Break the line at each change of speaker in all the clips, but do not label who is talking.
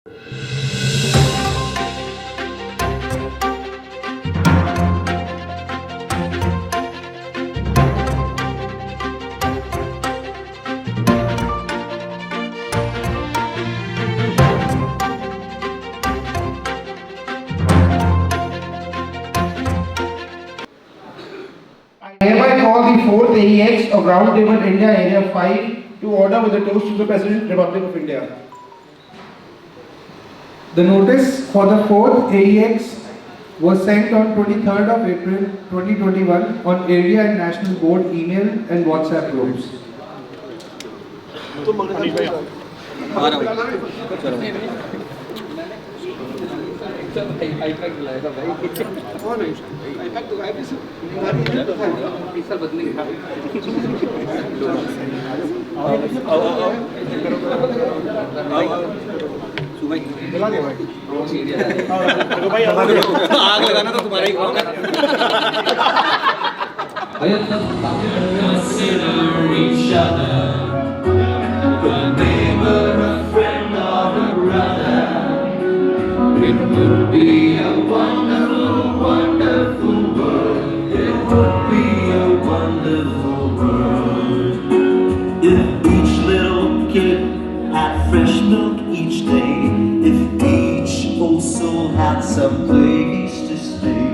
I hereby call the 4th AEX of Round Table India Area 5 to order with a toast to the President, Republic of India. The notice for the 4th AEX was sent on 23rd of April 2021 on Area and National Board email and WhatsApp groups.
आग लगाना तो तुम्हारा ही काम
Consider each other a neighbor, a friend, or a brother. It would be a wonderful, wonderful world. It would be a wonderful world. If each little kid had fresh milk each day, if each old soul had some place to stay,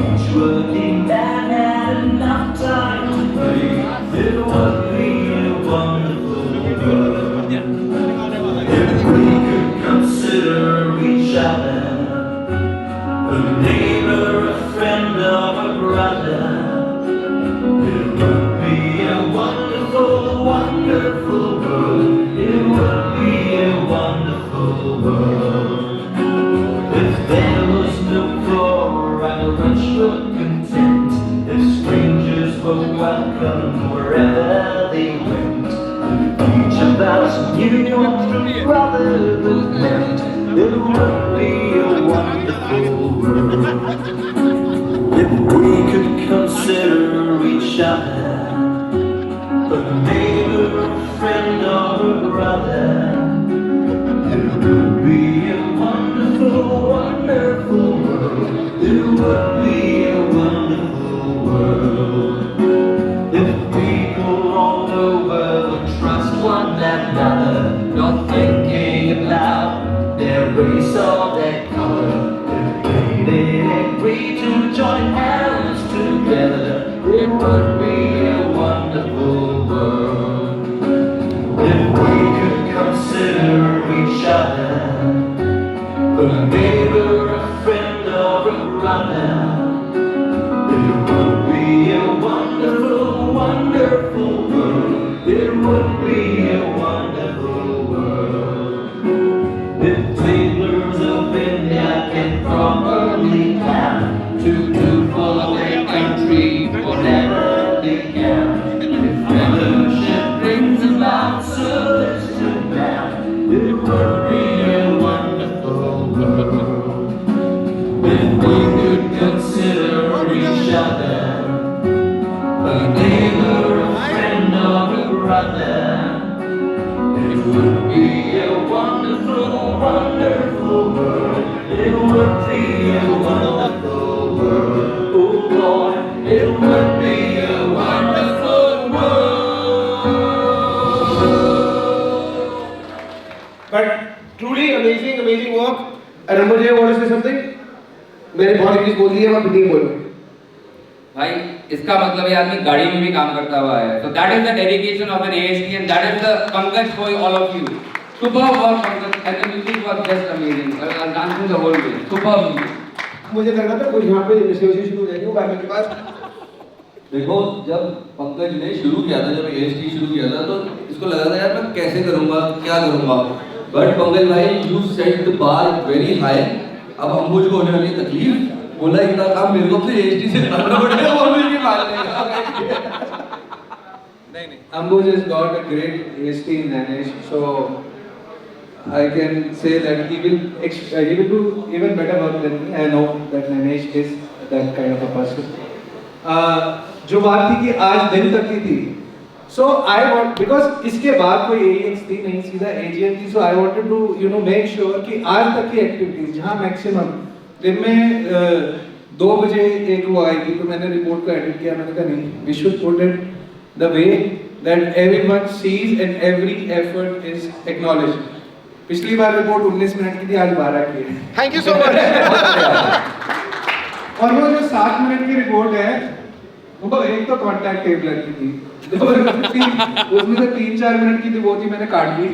each working man had enough time to play, it would be a wonderful world. If we could consider each other a neighbor, a friend, or a brother, it would be a wonderful, wonderful world. It would be a wonderful world. If there was no poor and the rich were content, if strangers were welcome wherever they went, each of us knew what true brotherhood meant, it would be a wonderful world. If we could consider each other a neighbor, a friend, or a brother, it would be a wonderful, wonderful world. It would be a wonderful world. If people all over would trust one another, not thinking about their race or their color, if they agree to join hands together, it would be a wonderful world. If we could consider each other a neighbor, a friend, or a brother, it would be a wonderful, wonderful world. It would be a wonderful world. If tailors of India can properly plan to do for their country whatever they can, if fellowship brings about service to man, it would be a wonderful world. If we could consider each other a neighbor, a friend, or a brother, it would be a wonderful, wonderful world. It would be a wonderful world. Oh Lord, it would be a wonderful world.
But truly amazing, amazing work. Rambo ji, want to say something? मैंने बहुत English बोल दिया, मैं नहीं बोलूँ.
भाई इसका मतलब ये आदमी गाड़ी में भी काम करता हुआ है. So that is the dedication of an AST and that is the Pankaj for all of you. Superb work Pankaj and the music was just amazing. Dancing the whole way. Superb music.
मुझे लग रहा था कुछ यहाँ पे negotiation शुरू हो जाएगी वो गाने के पास.
देखो जब पंकज ने शुरू किया था, जब AST शुरू किया था तो इसको लगा था यार मैं कैसे करूँगा, क्या करूँगा. बट पंकज भाई you set the bar very high. अब अम्बुज को होने वाली तकलीफ, बोला इतना काम मेरे को अपने AST से करना पड़ेगा, वो मेरी बात नहीं.
Ambuj has got a great AST in Nanesh, so I can say that he will do even better work than me. I know that Nanesh is that kind of a person. जो बात थी कि आज दिन तक की थी, So I want, because इसके बाद कोई AEX थी नहीं, सीधा AGM थी, so I wanted to make sure कि आज तक की एक्टिविटीज जहाँ मैक्सिमम दिन में 2 बजे एक वो आई थी, तो मैंने रिपोर्ट को एडिट किया, मैंने कहा नहीं, we should put it the way that everyone sees and every effort is acknowledged. पिछली बार रिपोर्ट 19 मिनट की थी, आज 12 की है.
Thank you so much. और वो जो 7 मिनट की रिपोर्ट है, वो एक तो कॉन्टैक्ट टेबलर की थी, उसमें से 3-4 मिनट की थी, वो थी मैंने काट ली।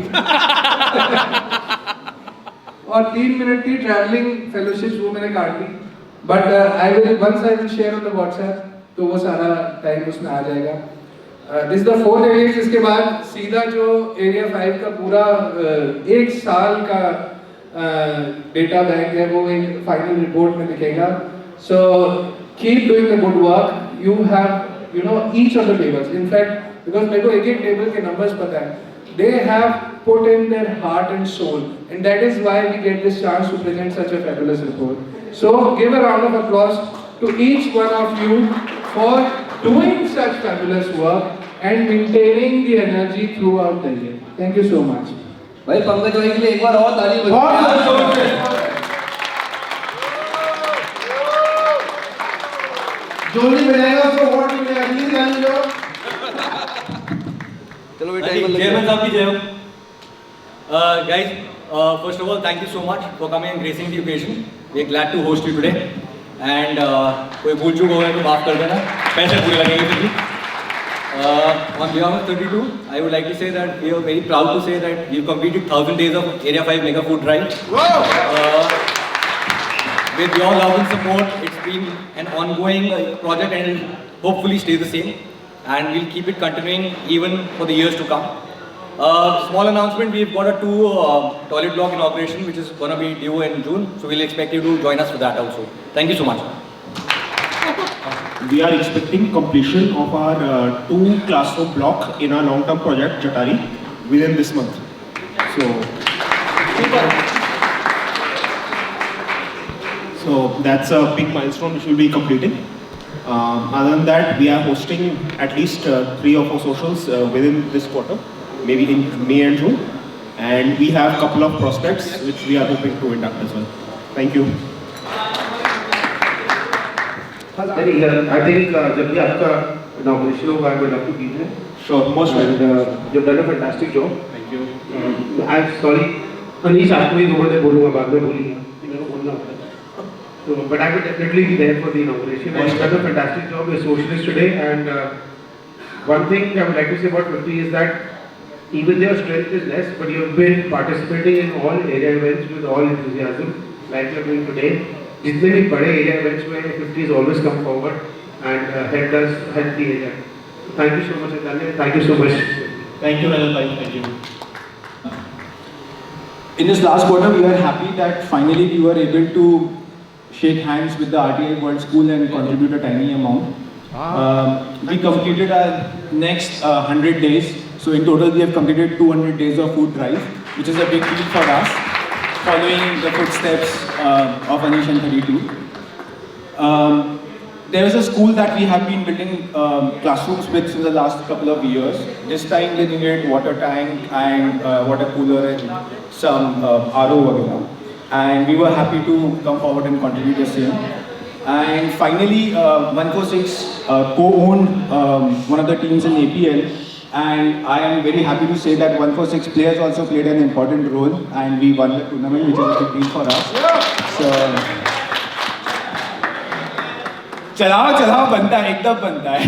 और 3 मिनट की ट्रैवलिंग फेलोशिप वो मैंने काट ली। But I will share on the WhatsApp, तो वो सारा टाइम उसमें आ जाएगा। This the 4th area. इसके बाद सीधा जो एरिया 5 का पूरा 1 साल का डेटा बैंक है, वो एक फाइनल रिपोर्ट में दिखेगा। So keep doing the good work. You have each of the tables. In fact, because मेरे को एक टेबल के numbers पता है, they have put in their heart and soul, and that is why we get this chance to present such a fabulous report. So give a round of applause to each one of you for doing such fabulous work and maintaining the energy throughout the year. Thank you so much.
भाई पंकज भाई के लिए एक बार और ताली बजाओ।
जो नहीं बजाएगा उसको वोट मिलेगा। प्लीज ध्यान दो।
चलो बेटा
Chairman साहब की जय हो। Guys, first of all, thank you so much for coming and gracing the occasion. We are glad to host you today. And कोई भूल चूक हो गए तो माफ कर देना, पैसे पूरे लगेंगे फिर भी। On behalf of 32, I would like to say that we are very proud to say that we've completed 1000 days of Area 5 Mega Food Drive. With your love and support, it's been an ongoing project and will hopefully stay the same. And we'll keep it continuing even for the years to come. Small announcement, we've got a 2 toilet block inauguration which is going to be due in June. So we'll expect you to join us for that also. Thank you so much.
We are expecting completion of our 2 classroom block in our long-term project, Jatari, within this month. So that's a big milestone which we'll be completing. Other than that, we are hosting at least 3 or 4 socials within this quarter, maybe in May and June. And we have a couple of prospects which we are hoping to induct as well. Thank you.
I think जब भी आपका inauguration होगा, I would love to be there.
Sure, most welcome.
You've done a fantastic job.
Thank you.
I'm sorry, Anish आपको ही 2 बजे बोलूँगा, बाद में बोलिएगा, मेरे को बोलना होता है। So, but I will definitely be there for the inauguration. And you've done a fantastic job. You're socialist today, and one thing I would like to say about 50 is that even though your strength is less, but you've been participating in all area events with all enthusiasm, like you're doing today. जितने भी बड़े area events में 50 has always come forward and helped us help the area. So thank you so much, Adanya. Thank you so much.
Thank you, Rajat bhai. Thank you.
In this last quarter, we are happy that finally we were able to shake hands with the RTI World School and contribute a tiny amount. We completed our next 100 days. So in total, we have completed 200 days of food drive, which is a big deal for us, following the footsteps of Anish and 32. There is a school that we have been building classrooms with in the last couple of years. This time they needed water tank and water cooler and some RO. And we were happy to come forward and contribute the same. And finally, 146 co-owned one of the teams in APL. And I am very happy to say that 146 players also played an important role, and we won the tournament, which is a big deal for us. So, चलाओ बनता है, एकदम बनता है.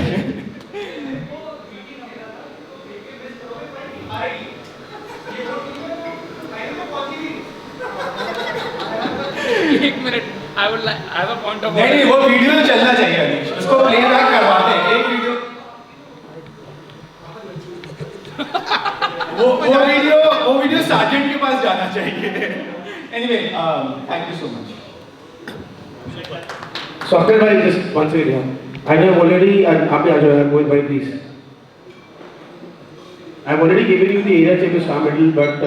एक minute, I have a point of order.
नहीं, वो video तो चलना चाहिए अनीश, उसको प्लेबैक करवाते हैं, एक वीडियो. वो वीडियो सार्जेंट के पास जाना चाहिए. Anyway, thank you so much.
So Akhil bhai, just one second here. I have already, आप भी आ जाओ यार, Mohit bhai please. I have already given you the area check star medal, but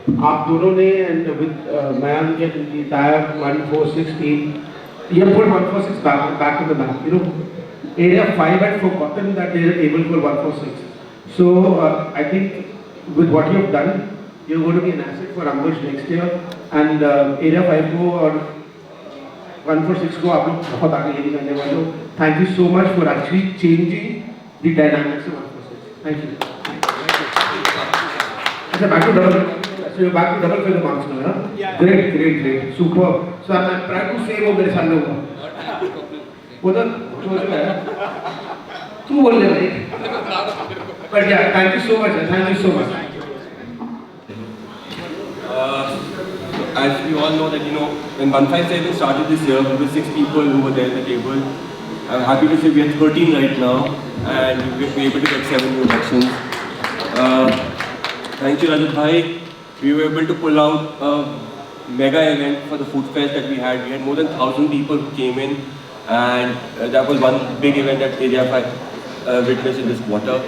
आप दोनों ने and with Mayank and the entire 146 team, you have put 146 back in the map. You know, area 5 had forgotten that they were able for 146. So I think with what you have done, you're going to be an asset for Ambush next year. And Area 5 को और 146 को आप लोग बहुत आगे लेके जाने वाले हो. Thank you so much for actually changing the dynamics of 146. Thank you. अच्छा, back to double. So you're back to double feather marks now, huh?
Yeah.
Great. Superb. So I'm proud to say वो मेरे सामने हुआ. वो तो सोच में है. तू बोल ले भाई. But yeah, thank you so much. Thank you so much.
As we all know that, you know, when 157 started this year, we were 6 people who were there at the table. I'm happy to say we are 13 right now, and we were able to get 7 new elections. Thank you, Rajat Bhai. We were able to pull out a mega event for the food fest that we had. We had more than 1,000 people who came in, and that was one big event that Area 5 witnessed in this quarter.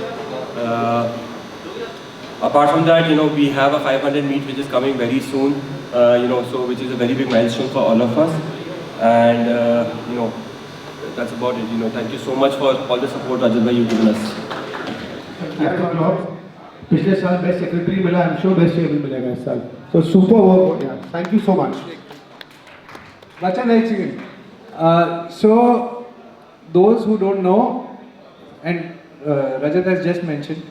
Apart from that, you know, we have a 500 meet which is coming very soon, you know, so which is a very big milestone for all of us. And, you know, that's about it. You know, thank you so much for all the support, Rajat bhai, you've given us.
पिछले साल best secretary मिला, I am sure best chairman मिलेगा इस साल. So super work, yeah. Thank you so much.
Vachan, एक second. So those who don't know, and Rajat has just mentioned.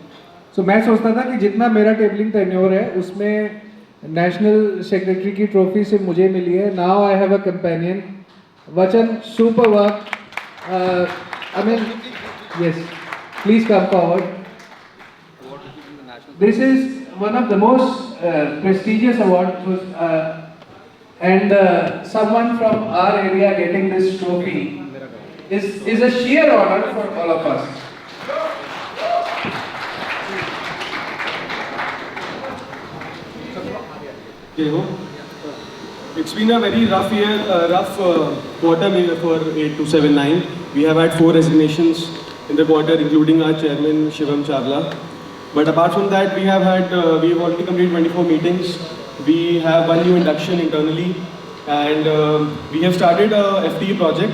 So मैं सोचता था कि जितना मेरा टेबलिंग टेन्योर है उसमें नेशनल सेक्रेटरी की ट्रॉफी सिर्फ मुझे मिली है. Now I have a companion. वचन, super work. I mean, yes, please come forward. This is one of the most prestigious awards, and someone from our area getting this trophy is a sheer honor for all of us.
It's been a very rough year, quarter for 8279. We have had 4 resignations in the quarter, including our chairman Shivam Chawla. But apart from that, we have already completed 24 meetings. We have 1 new induction internally, and we have started a FTE project.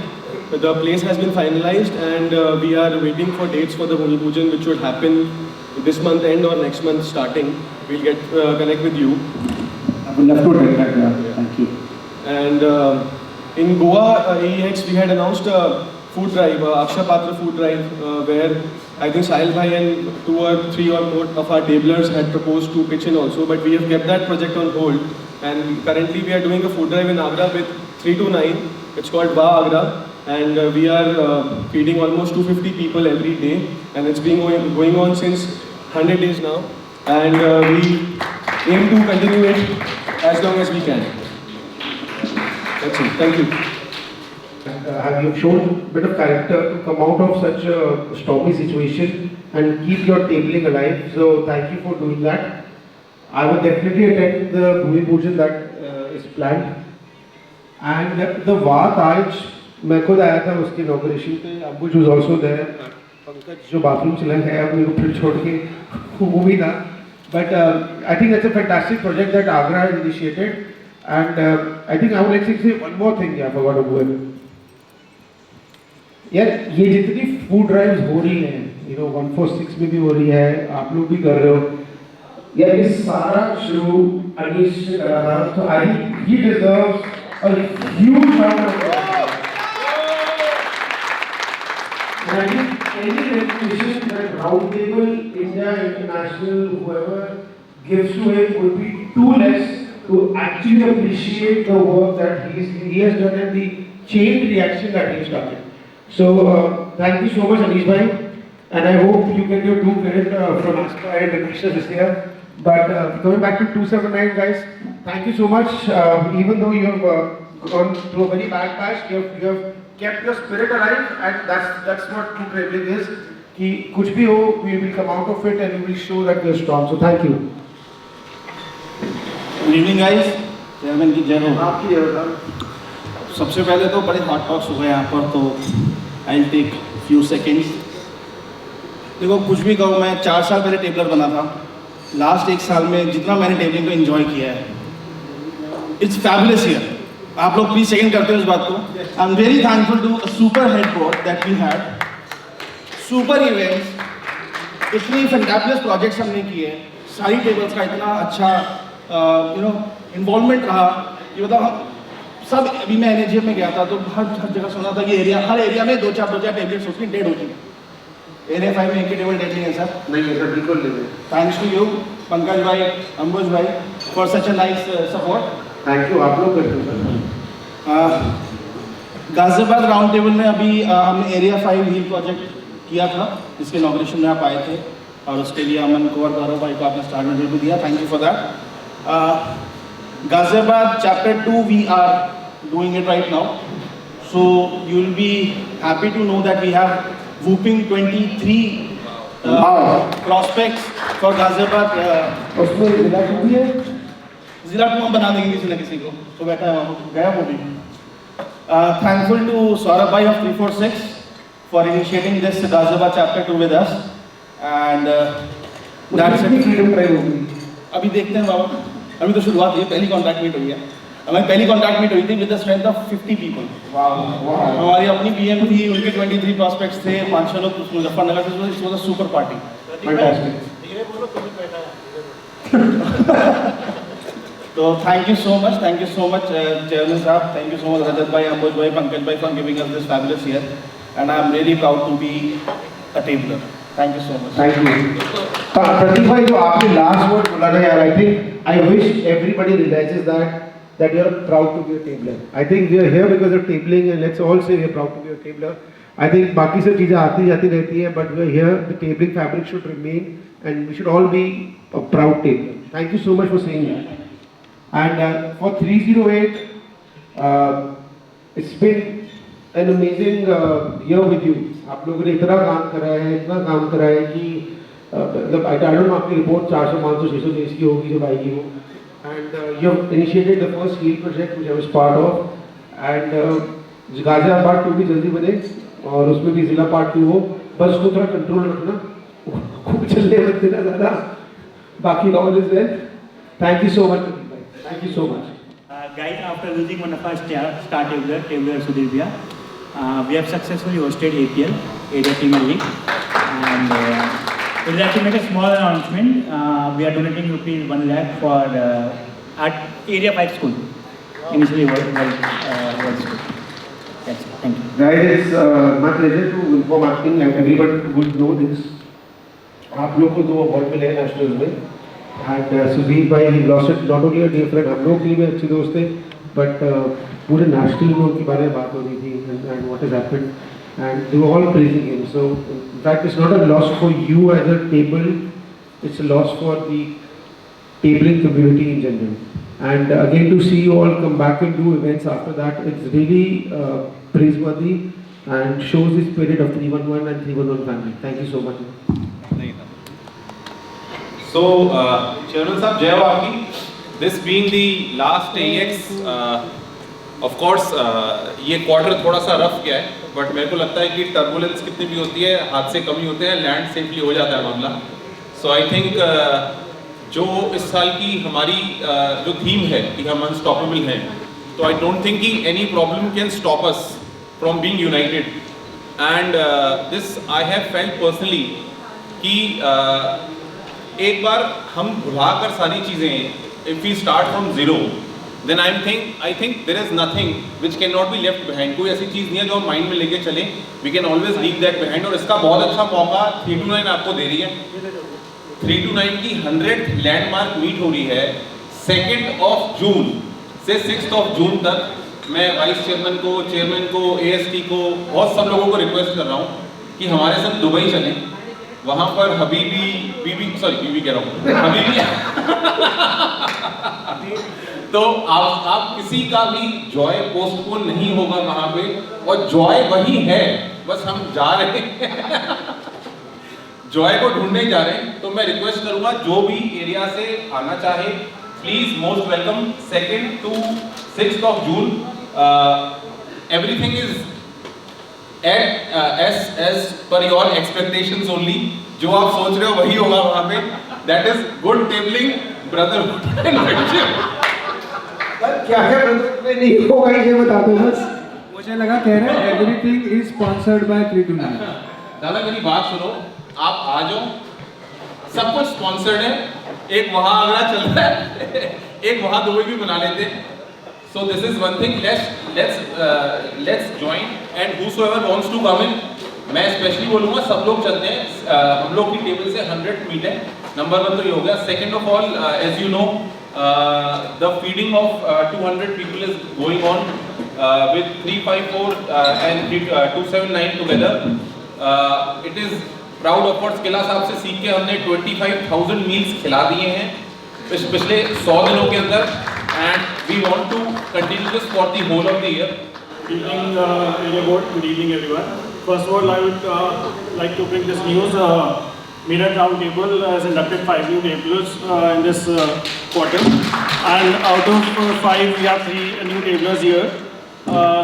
The place has been finalized, and we are waiting for dates for the Bhumi Pujan, which should happen this month end or next month starting. We'll get connect with you.
I would love to take that. Thank you.
And in Goa, AEX, we had announced a food drive, Aksha Patra food drive, where I think Sahil Bhai and 2 or 3 or more of our tablers had proposed to pitch in also, but we have kept that project on hold. And currently we are doing a food drive in Agra with 3 to 9. It's called Va Agra, and we are feeding almost 250 people every day, and it's been going on since 100 days now, and we aim to continue it as long as we can. That's it. Thank you.
Have you shown a bit of character to come out of such a stormy situation and keep your tabling alive? So thank you for doing that. I will definitely attend the Bhumi Pujan that is planned. And the Vaat Aaj, मैं खुद आया था उसकी inauguration पे. Ambuj was also there. Pankaj जो bathroom चला गया मेरे को फिर छोड़ के वो भी था. But I think that's a fantastic project that Agra has initiated. And I think I would like to say one more thing. I forgot to do it. यार ये जितनी फूड ड्राइव्स हो रही हैं, you know 146 में भी हो रही है, आप लोग भी कर रहे हो, यार ये सारा शुरू अनीश से करा था, तो I think he deserves a huge round of applause. And I think any recognition that Roundtable, India, International, whoever gives to him would be too less to actually appreciate the work that he has done and the chain reaction that he started. So thank you so much, Anish bhai, and I hope you get your due credit from ASPA and International this year. But coming back to 279, guys, thank you so much. Even though you have gone through a very bad patch, you have kept your spirit alive, and that's what true bravery is. कि कुछ भी हो, we will come out of it and we will show that we are strong. So thank you.
Good evening, guys. Chairman की जय हो.
आपकी जय हो.
सबसे पहले तो बड़े हॉट टॉक्स हुए यहाँ पर, तो I will take few seconds. देखो, कुछ भी कहूँ, मैं 4 साल पहले टेबलर बना था. लास्ट 1 साल में जितना मैंने टेबलिंग को एंजॉय किया है, इट्स फैबुलस ईयर. आप लोग प्लीज सेकंड करते हो इस बात को. I am very thankful to a super head board that we had, super events, इतनी फैंटाबुलस प्रोजेक्ट्स हमने किए हैं, सारी टेबल्स का इतना अच्छा इन्वॉल्वमेंट रहा कि मतलब हम सब, अभी मैं एनएजीएम में गया था तो हर जगह सुना था कि हर एरिया में दो चार टेबलेट्स उसकी डेड हो चुकी है। एरिया 5 में एक भी टेबल डेड नहीं है सर?
नहीं है सर, बिल्कुल नहीं है।
थैंक्स टू यू पंकज भाई, अंबुज भाई, for such a nice support.
Thank you, आप लोग करते हो सर।
गाजियाबाद राउंड टेबल में अभी हमने एरिया 5 व्हील प्रोजेक्ट किया था, जिसके इनॉग्रेशन में आप आए थे, और उसके लिए अमन कुंवर गौरव भाई को आपने स्टार मेडल भी दिया, thank you for that. Ghaziabad chapter 2 we are doing it right now, so you will be happy to know that we have whooping 23 prospects for Ghaziabad.
उसमें जिला टू भी है,
जिला 2 हम बना देंगे किसी न किसी को, तो बैठा गया वो भी। Thankful to Saurabh bhai of 346 for initiating this Ghaziabad chapter 2 with us, and that's it.
Freedom drive होगी।
अभी देखते हैं बाबा, अभी तो शुरुआत हुई है, पहली कॉन्टैक्ट मीट हुई है। हमारी पहली कॉन्टैक्ट मीट हुई थी with the strength of 50 people. हमारी अपनी पीएम थी, उनके 23 प्रॉस्पेक्ट्स थे, 500 लोग मुजफ्फरनगर से, it was a super party. तो thank you so much chairman साहब, thank you so much Rajat भाई, अंबुज भाई, पंकज भाई for giving us this fabulous year, and I am really proud to be a tabler. Thank you so much.
Thank you. Prateek भाई, जो आपने last word बोला ना यार, I wish everybody realizes that you are proud to be a tabler. I think we are here because of tabling, and let's all say we are proud to be a tabler. I think बाकी सब चीज़ें आती जाती रहती हैं, but we are here. The tabling fabric should remain, and we should all be a proud tabler. Thank you so much for saying that. And for 308, it's been an amazing year with you. आप लोगों ने इतना काम करा है कि मतलब I don't know आपकी रिपोर्ट 400, 500, 600 पेज की होगी जब आएगी वो, and you have initiated the first heal project which I was part of, and Ghaziabad part 2 भी जल्दी बने और उसमें भी जिला पार्ट 2 हो, बस उसको थोड़ा कंट्रोल रखना, खूब चलने मत देना ज़्यादा, बाकी all is well. Thank you so much, thank you so much.
Guys, after losing one of our star tabler Sudhir, we have successfully hosted APL, Area Premier League, and we would like to make a small announcement. We are donating ₹1 lakh for at Area 5 school, initially World School. That's it. Thank you.
Guys, it's my pleasure to inform acting and everyone would know this. आप लोग को 2 award मिले हैं nationals में, and Sudhir भाई he lost it, not only a dear friend, हम लोग के लिए भी अच्छे दोस्त थे, but पूरे नेशनल में उनके बारे में बात हो रही थी, and what has happened, and they were all praising him. So in fact it's not a loss for you as a table, it's a loss for the tabling community in general, and again to see you all come back and do events after that, it's really praiseworthy and shows the spirit of 311 and 311 family. Thank you so much.
So Chairman Sahab, jai ho aapki. This being the last AX, of course ये quarter थोड़ा सा rough गया है, but मेरे को लगता है कि टर्बुलेंस कितनी भी होती है, हादसे कम ही होते हैं, लैंड सेफली हो जाता है मामला। सो आई थिंक जो इस साल की हमारी जो थीम है कि हम अनस्टॉपेबल हैं, तो आई डोंट थिंक कि any problem can stop us from being United, and this I have felt personally कि एक बार हम भुला कर सारी चीज़ें, if we start from zero, then I think there is nothing which cannot be left behind. कोई ऐसी चीज़ नहीं है जो हम माइंड में लेके चलें, we can always leave that behind. और इसका बहुत अच्छा मौका 329 आपको दे रही है। 329 की 100th लैंडमार्क मीट हो रही है 2 जून से 6 जून तक। मैं वाइस चेयरमैन को, चेयरमैन को, AST को, बहुत सब लोगों को रिक्वेस्ट कर रहा हूँ कि हमारे साथ दुबई चलें, वहाँ पर बीबी कह रहा हूँ हबीबी तो आप किसी का भी जॉय पोस्टपोन नहीं होगा वहाँ पे, और जॉय वही है, बस हम जा रहे हैं जॉय को ढूंढने जा रहे हैं। तो मैं रिक्वेस्ट करूँगा जो भी एरिया से आना चाहे, please most welcome 2 to 6 June. Everything is as per your expectations only, जो आप सोच रहे हो वही होगा वहाँ पे। That is good tabling, brotherhood and friendship।
क्या brotherhood में नहीं होगा ये बता दो बस।
मुझे लगा कह रहे हैं everything is sponsored by 329।
दादा मेरी बात सुनो, आप आ जाओ, सब कुछ स्पॉन्सर्ड है। एक वहाँ आगरा चल रहा है एक वहाँ दुबई भी बना लेते हैं। So this is one thing. Let's join and whosoever wants to come in, मैं स्पेशली बोलूँगा सब लोग चलते हैं। हम लोग की टेबल से 100 मीट है। नंबर 1 तो ये हो गया। Second of all, as you know, the feeding of 200 people is going on with 354 and 279 together. It is proud of course किला साहब से सीख के हमने 25,000 meals खिला दिए हैं पिछले 100 दिनों के अंदर, and we want to continue this for the whole of the year.
Good evening, good evening everyone. First of all, I would like to bring this news. Meerut Round Table has inducted 5 new tablers in this quarter, and out of 5 we have 3 new tablers here.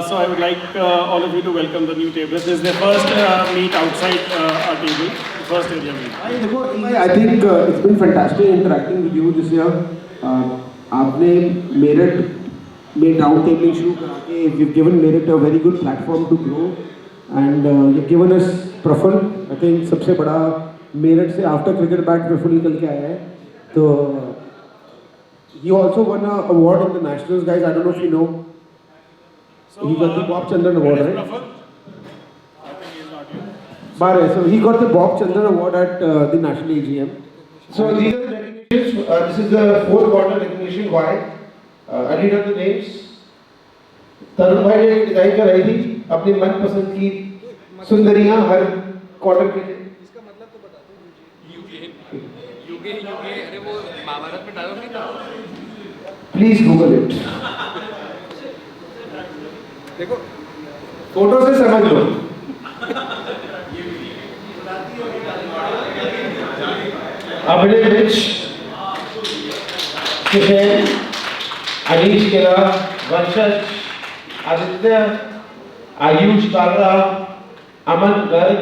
So I would like all of you to welcome the new tablers. This is their first meet outside our table, the first area meet.
I think it's been fantastic interacting with you this year. आपने मेरठ में round tabling शुरू करा के you've given Meerut a very good platform to grow, and you've given us Praful, I think सबसे बड़ा मेरठ से after cricket bat Praful निकल के आया है। तो he also won an award in the nationals, guys. I don't know if you know. He got the Bob Chandran award, right? Bare, so he got the Bob Chandran award at the national AGM. So these are the recognitions. This is the 4th quarter recognition. Why? I read out the names. तरुण भाई ने design कराई थी अपनी मनपसंद की सुंदरियां हर quarter के लिए। इसका मतलब तो बता दो। यूके अरे वो महाभारत में डायलॉग नहीं था? Please Google it. देखो फोटो से समझ लो। अभिनय, किशन, अनीश केला, वंशज, आदित्य, आयुष कालरा, अमन गर्ग,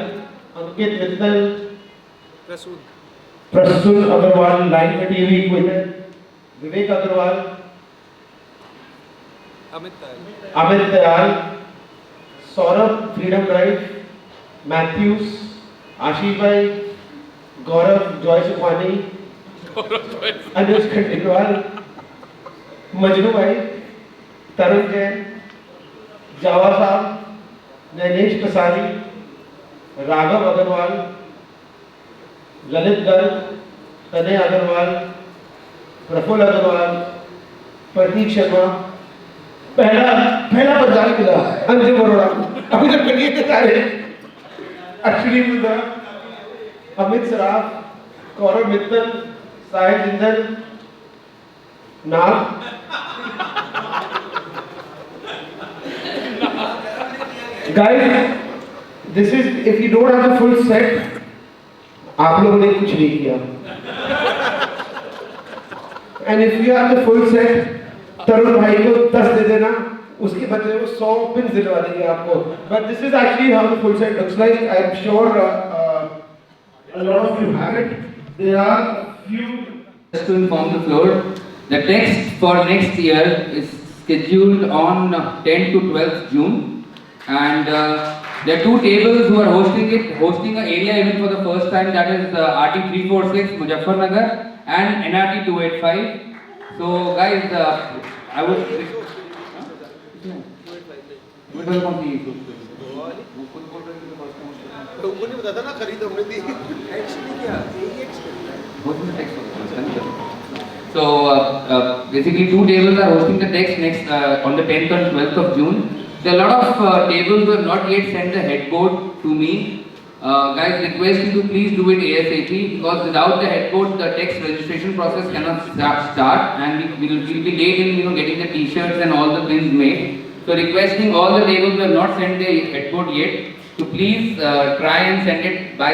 अंकित मित्तल, प्रसून अग्रवाल, लाइन में टीवी क्विंटल, Vivek Agarwal, Amit Dayal, Saurabh freedom drive, Mathews, Ashish भाई, गौरव जॉय सुखानी, अनुज खंडेलवाल, मजनू भाई, तरुण जैन, जावा साहब, नैनेश कसारी, राघव अग्रवाल, ललित गर्ग, तनय अग्रवाल, प्रफुल्ल अग्रवाल, प्रतीक शर्मा, पहला पंजाबी मिला अंजुम अरोड़ा, अभी तक करिए के सारे, अश्विनी मुद्रा, अमित सराफ, गौरव मित्तल, साहिल जिंदल, नाग, guys, this is, if you don't have the full set, आप लोगों ने कुछ नहीं किया। And if you have the full set, तरुण भाई को 10 दे देना, उसके बदले वो 100 पिन दिलवा देंगे आपको। But this is actually how the full set looks like. I'm sure a lot of you have it. There are a few.
Just to inform the floor, the text for next year is scheduled on 10 to 12th June, and there are 2 tables who are hosting an area event for the first time, that is RT 346 Muzaffarnagar and NRT 285. So guys, I would So basically 2 tables are hosting the text next on the 10th and 12th of June. There are a lot of tables who have not yet sent the headboard to me. Guys, request you to please do it ASAP, because without the headboard, the text registration process cannot start, and we will be late in getting the T-shirts and all the pins made. So requesting all the tables who have not sent the headboard yet to please try and send it by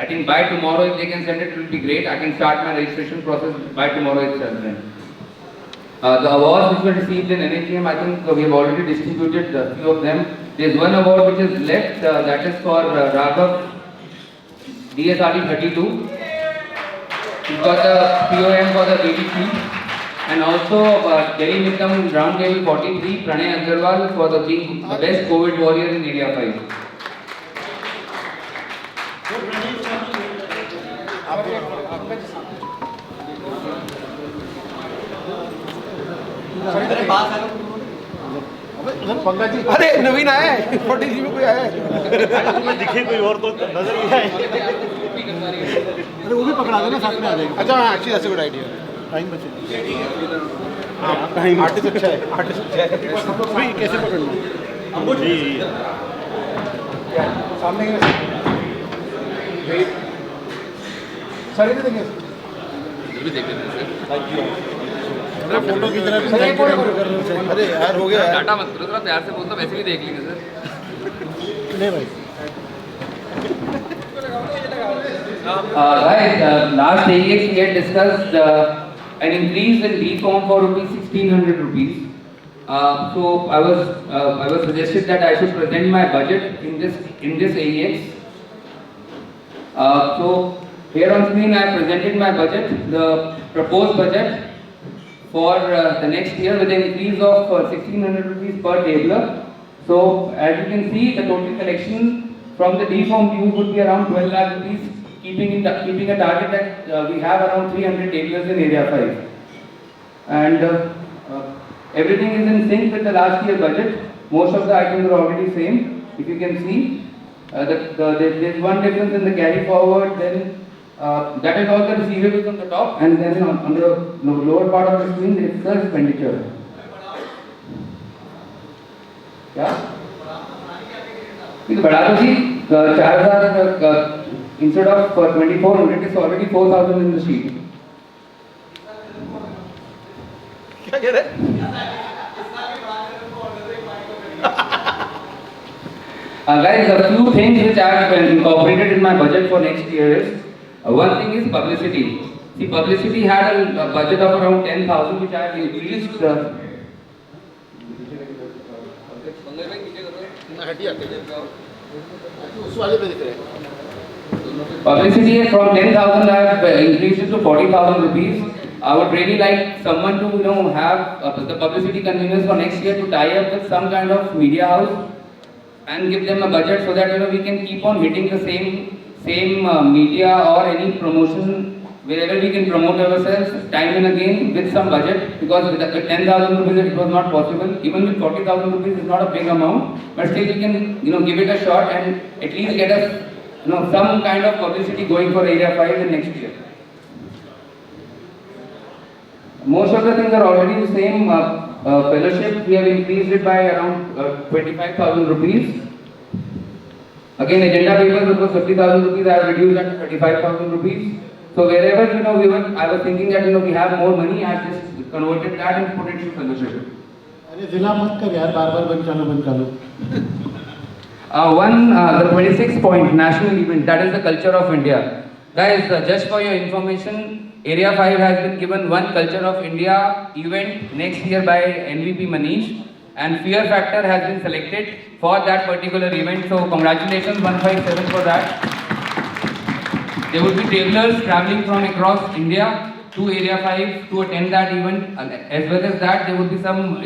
I think by tomorrow. If they can send it, it will be great. I can start my registration process by tomorrow itself then. The awards which were received in NHM, I think we have already distributed a few of them. There is one award which is left, that is for Raghav, DSRD 32. He got the POM for the BBC, and also Delhi Midtown Round Table 43, Pranay Agarwal, for the being the best COVID warrior in Area 5.
अरे नवीन आया है 40 में कोई आया है दिखे कोई और तो नजर नहीं आए अरे वो भी पकड़ा देना साथ में आ जाएगा अच्छा हाँ actually that's a good idea time बचे हाँ टाइम आर्टिस्ट अच्छा है भाई कैसे पकड़ना जी सामने सारे देखेंगे अरे फोटो की तरफ अरे यार हो गया
डाटा मत करो, थोड़ा प्यार से बोल दो, वैसे भी देख लेंगे सर।
नहीं भाई
Guys, last AEX we had discussed an increase in D form for rupees 1600 rupees. So I was suggested that I should present my budget in this AEX. So here on screen I presented my budget, the proposed budget for the next year with an increase of 1600 rupees per tabler. So as you can see, the total collection from the D form dues would be around 12 lakh rupees, keeping a target that we have around 300 tablers in area 5. And everything is in sync with the last year budget. Most of the items are already same. If you can see, there's one difference in the carry forward. Then that is all the receivables on the top, and then on the lower part of the screen there is the expenditure. क्या? इस बढ़ा दो जी 4000 instead of 2400 it's already 4000 in the sheet.
क्या कह रहे
Guys, a few things which I have incorporated in my budget for next year is one thing is publicity. See, publicity had a budget of around 10,000 which I have increased. Publicity is from 10,000 I have increased it to 40,000 rupees. I would really like someone to have the publicity convenience for next year to tie up with some kind of media house and give them a budget so that we can keep on hitting the same media or any promotion wherever we can promote ourselves time and again with some budget, because with 10,000 rupees it was not possible. Even with 40,000 rupees is not a big amount, but still we can give it a shot and at least get us some kind of publicity going for area 5 in next year. Most of the things are already the same. Fellowship, we have increased it by around 25,000 rupees. Again, agenda papers, it was 50,000 rupees, I have reduced that to 35,000 rupees. So wherever I was thinking that we have more money, I just converted that and put it to fellowship.
अरे जिला मत कर यार बार-बार बंद चालू
The 26th point, national event, that is the culture of India. Guys, just for your information, Area 5 has been given one Culture of India event next year by NVP Manish, and Fear Factor has been selected for that particular event. So congratulations 157 for that. There would be tablers traveling from across India to Area 5 to attend that event. As well as that, there would be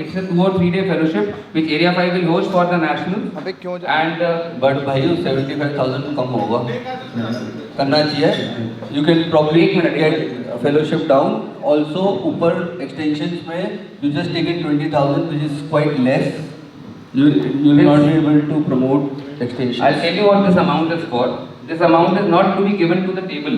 it's a 2 or 3 day fellowship which Area 5 will host for the nationals. And
but भाई 75,000 कम होगा करना चाहिए. You can probably get fellowship down. Also ऊपर extensions में you just take in 20,000 which is quite less. You will not be able to promote extensions.
I'll tell you what this amount is for. This amount is not to be given to the table.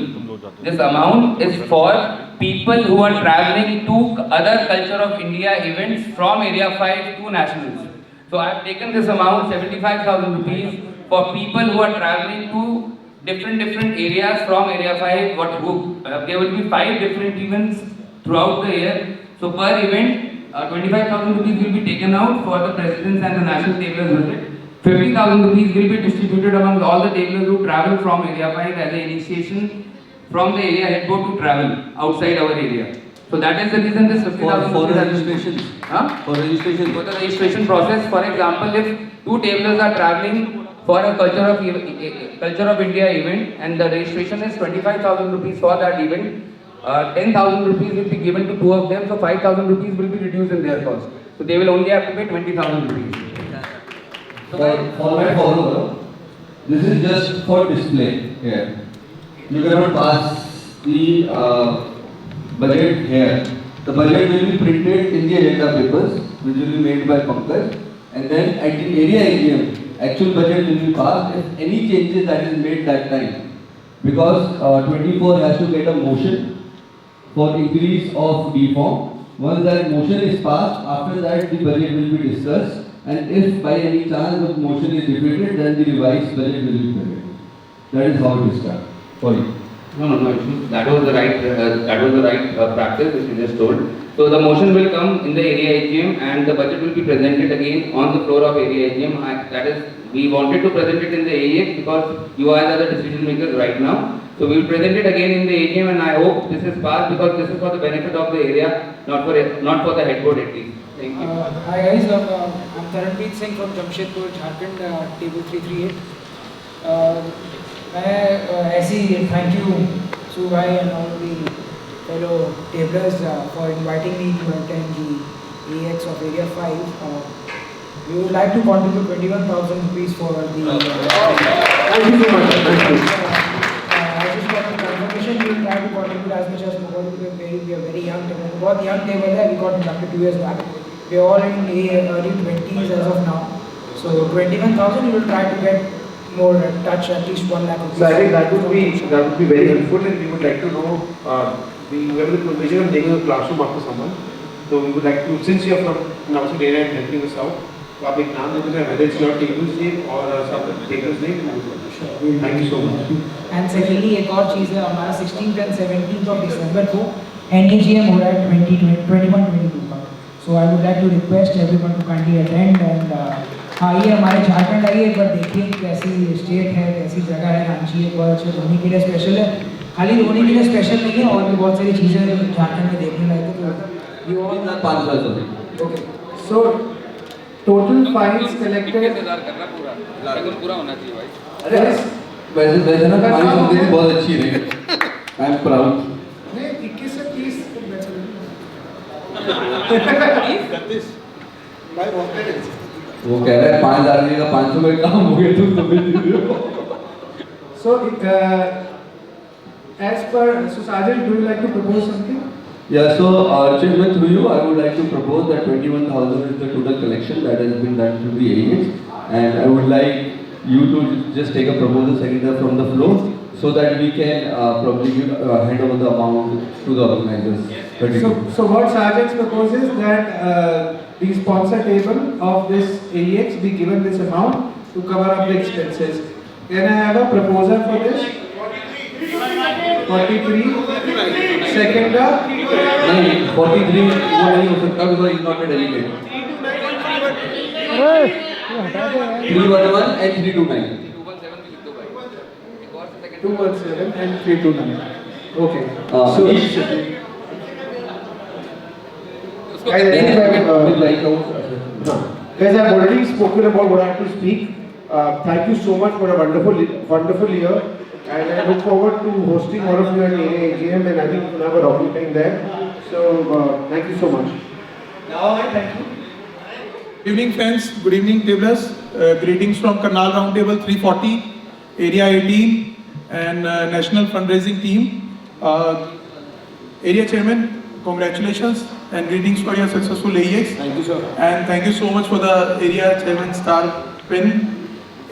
This amount is for people who are traveling to other Culture of India events from Area 5 to nationals. So I have taken this amount, 75,000 rupees, for people who are traveling to different areas from Area 5. There will be 5 different events throughout the year. So per event, 25,000 rupees will be taken out for the presidents and the national tablers visit. 50,000 rupees will be distributed among all the tablers who travel from Area 5 as an initiation from the area headboard to travel outside our area. So that is the reason this 50,000
for registration. For registration.
For the registration process, for example, if 2 tablers are traveling for a Culture of India event and the registration is 25,000 rupees for that event, 10,000 rupees will be given to 2 of them, so 5,000 rupees will be reduced in their cost. So they will only have to pay 20,000 rupees.
Format follow. This is just for display here. You cannot pass the budget here. the budget will be printed in the agenda papers, which will be made by Pankaj, and then at the area AGM, actual budget will be passed if any changes that is made that time. Because 24 has to get a motion for increase of D form. Once that motion is passed, after that the budget will be discussed, and if by any chance the motion is defeated, then the revised budget will be presented. That is how it is done. Sorry.
No. That was the right practice which you just told. So the motion will come in the area AGM and the budget will be presented again on the floor of area AGM. That is, we wanted to present it in the AEX because you are the decision makers right now. So we will present it again in the AGM, and I hope this is passed because this is for the benefit of the area, not for the headboard at least. Thank you.
Hi guys, I'm Taranpreet Singh from Jamshedpur, Jharkhand, table 338. मैं ऐसी thank you Su bhai and all the fellow tablers for inviting me to attend the AX of Area 5. We would like to contribute 21,000 rupees for the.
Thank you so much. Thank you.
I just got the confirmation. We will try to contribute as much as possible. We are very young table. बहुत young table है. We got inducted 2 years back. We are all in early 20s as of now. So 21,000. We will try to get more touch, at least 1 lakh rupees.
So I think that would be very helpful, and we would like to know we have the provision of taking a classroom after someone. So we would like to, since you are from Navasud area and helping us out, तो आप एक नाम दे दीजिए, whether it's your table's name or some table's name. Thank you so much.
And secondly, एक और चीज़ है, हमारा 16th and 17th of December को NAGM हो रहा है 2021-22 का. So I would like to request everyone to kindly attend and आइए हमारे झारखंड आइए, एक बार देखिए कैसी स्टेट है, कैसी जगह है. रांची एक बहुत अच्छे धोनी के लिए स्पेशल है, खाली धोनी के लिए स्पेशल नहीं है, और भी बहुत सारी चीज़ें झारखंड में देखने लायक है. तो you all
5 lakh.
Okay. So total fines collected.
पूरा होना चाहिए भाई.
अरे वैसे ना हमारी संस्कृति बहुत अच्छी है. I am proud.
नहीं 21 से 30
वो कह रहा है 5,000 का 500 में काम हो गया तुम तो.
So as per Sajal, do you like to propose something?
Yeah, so Chairman, through you, I would like to propose that 21,000 is the total collection that has been done through the AEX, and I would like you to just take a proposal second from the floor so that we can probably hand over the amount to the organizers.
So what Sajal proposes that the sponsor table of this AEX be given this amount to cover up the expenses. Can I have a proposal for this? 43. Second.
नहीं 43 वो नहीं हो सकता because he is not a delegate. 311 and 329.
217 and 329. Okay.
So
guys, I've already spoken about what I have to speak. Thank you so much for a wonderful year, and I look forward to hosting all of you at AGM, and I think we'll have a rocking time there. So thank you so much.
Now I thank you. Good evening friends, good evening tablers. Greetings from Karnal Roundtable 340, Area 18 and National Fundraising Team. Area Chairman, congratulations and greetings for your successful AEX.
Thank you, sir.
And thank you so much for the Area Chairman Star Pin.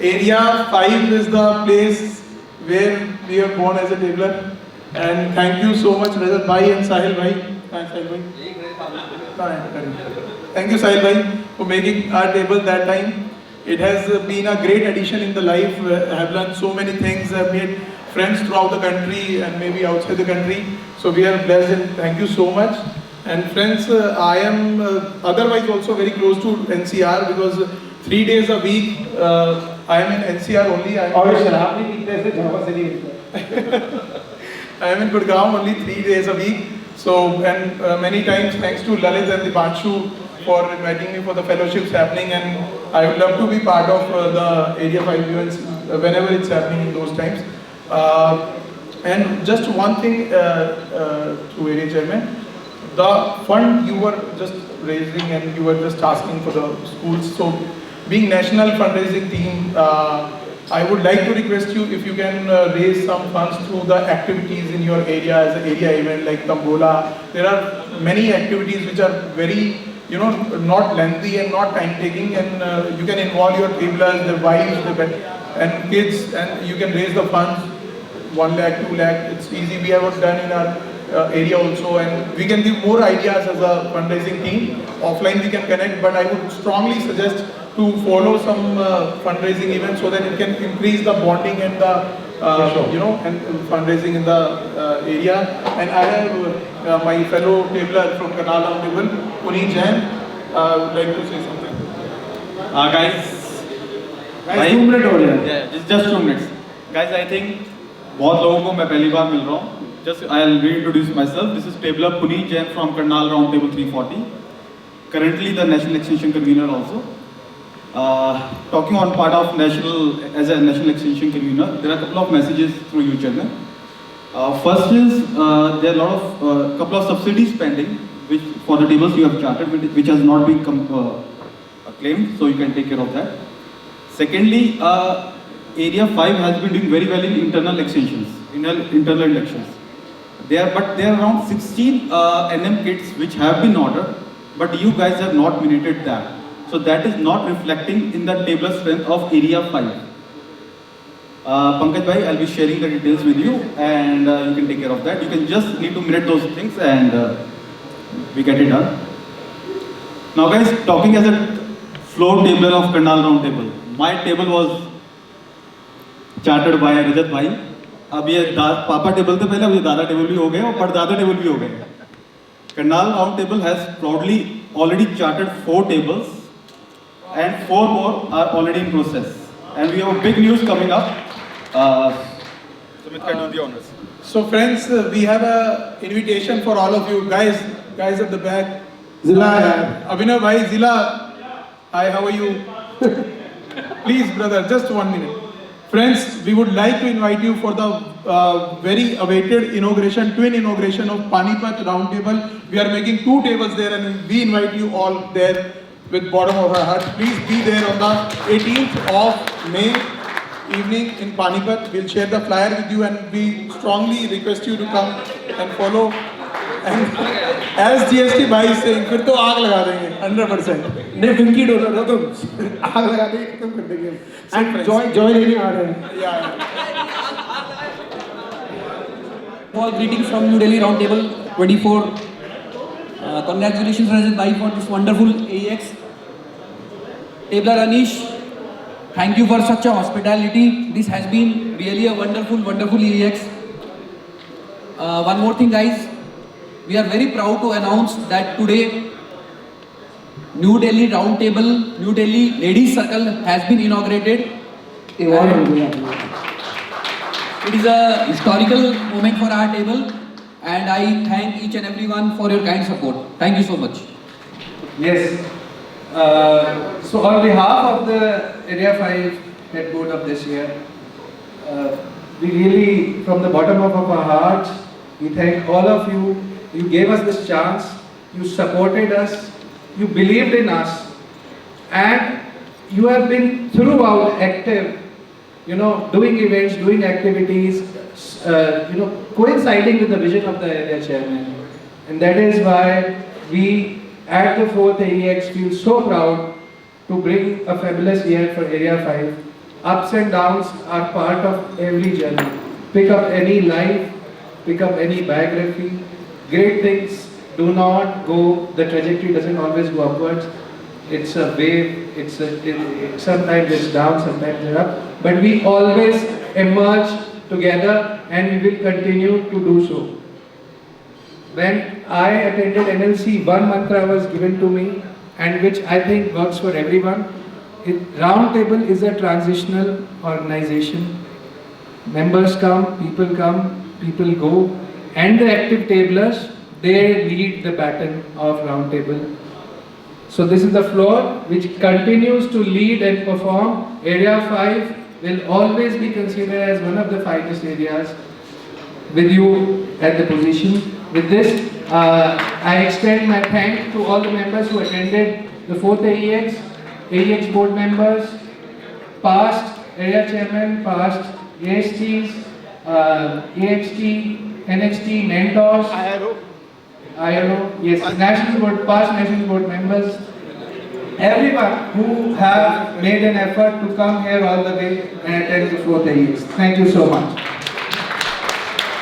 Area 5 is the place where we are born as a tabler. And thank you so much Rajat Bhai and Sahil Bhai. Thanks Sahil Bhai. Thank you Sahil Bhai for making our table that time. It has been a great addition in the life. I have learned so many things. I have made friends throughout the country and maybe outside the country. So we are blessed and thank you so much. And friends, I am otherwise also very close to NCR because 3 days a week I am in NCR only. I am in Gurgaon only 3 days a week. So, and many times thanks to Lalit and the Banshu for inviting me for the fellowships happening, and I would love to be part of the Area 5 events whenever it's happening in those times. And just one thing to Area Chairman, the fund you were just raising and you were just asking for the schools. So being national fundraising team,
I would like to request you if you can raise some funds through the activities in your area as an area event like Tambola. There are many activities which are very, you know, not lengthy and not time taking, and you can involve your tablers, their wives, and kids, and you can raise the funds, 1 lakh, 2 lakh, it's easy. We have done in our area also, and we can give more ideas as a fundraising team. Offline we can connect, but I would strongly suggest to follow some fundraising events so that it can increase the bonding and the you know, and fundraising in the area. And I have my fellow tabler from Karnal Round Table, Puneet Jain, would like to say something.
Guys,
2 minutes हो रहे हैं.
Yeah, just 2 minutes. Guys, I think बहुत लोगों को मैं पहली बार मिल रहा हूँ. Just I'll reintroduce myself. This is tabler Puneet Jain from Karnal Round Table 340. Currently the National Extension Convener also. Talking on part of as a National Extension Convener, there are a couple of messages through you, Chairman. First is there are a lot of couple of subsidies pending, which for the tables you have charted, which has not been claimed, so you can take care of that. Secondly, Area 5 has been doing very well in internal extensions, internal elections. There are around 16 NM kits which have been ordered, but you guys have not minuted that. So that is not reflecting in the tabler strength of Area 5. Pankaj bhai, I'll be sharing the details with you, and you can take care of that. You can just need to minute those things, and we get it done. Now guys, talking as a floor tabler of Karnal Round Table, my table was chartered by Rajat bhai. अब ये पापा table थे पहले, अब ये दादा table भी हो गए और परदादा टेबल भी हो गए. Karnal Round Table has proudly already chartered 4 tables, and 4 more are already in process. And we have a big news coming up. Sumit can do the honors.
So friends, we have a invitation for all of you guys at the back.
Zila,
Abhinav bhai, Zila, hi, how are you? Please brother, just 1 minute. Friends, we would like to invite you for the very awaited inauguration, twin inauguration of Panipat Round Table. We are making 2 tables there, and we invite you all there with bottom of our heart. Please be there on the 18th of May evening in Panipat. We'll share the flyer with you, and we strongly request you to come and follow. And as GST bhai saying, फिर तो आग लगा देंगे 100%.
नहीं Winky donor हो तुम, आग लगा देंगे, खत्म कर देंगे. And joy लेने आ रहे हैं.
Yeah.
All greetings from New Delhi Round Table 24. Congratulations Rajat bhai for this wonderful AEX. Tabler Anish, thank you for such a hospitality. This has been really a wonderful AEX. One more thing guys, we are very proud to announce that today New Delhi Round Table, New Delhi Ladies Circle has been inaugurated. It is a historical moment for our table, and I thank each and everyone for your kind support. Thank you so much.
Yes. So on behalf of the Area 5 head board of this year, we really, from the bottom of our hearts, we thank all of you. You gave us this chance, you supported us, you believed in us, and you have been throughout active, you know, doing events, doing activities, you know, coinciding with the vision of the area chairman. And that is why we at the 4th AEX feel so proud to bring a fabulous year for Area 5. Ups and downs are part of every journey. Pick up any life, pick up any biography. Great things do not go, the trajectory doesn't always go upwards. It's a wave, sometimes it's down, sometimes it's up. But we always emerge together, and we will continue to do so. When I attended NLC, one mantra was given to me, and which I think works for everyone. Round Table is a transitional organization. Members come, people go, and the active tablers, they lead the baton of Round Table. So this is the floor which continues to lead and perform. Area 5 will always be considered as one of the finest areas with you at the position. With this, I extend my thanks to all the members who attended the 4th AEX board members, past area chairman, past ASTs, AHT, NHT, mentors, IRO, yes, national board, past national board members, everyone who have made an effort to come here all the way and attend the 4th AEX. Thank you so much.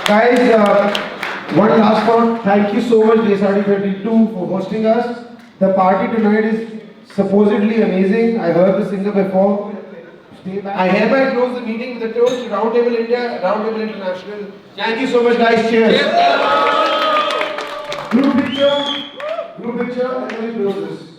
Guys, one last thought. Thank you so much, DSRD 32, for hosting us. The party tonight is supposedly amazing. I heard the singer before. I hereby close the meeting with a toast to Roundtable India, Roundtable International. Thank you so much, guys. Cheers. Group picture, and then we close this.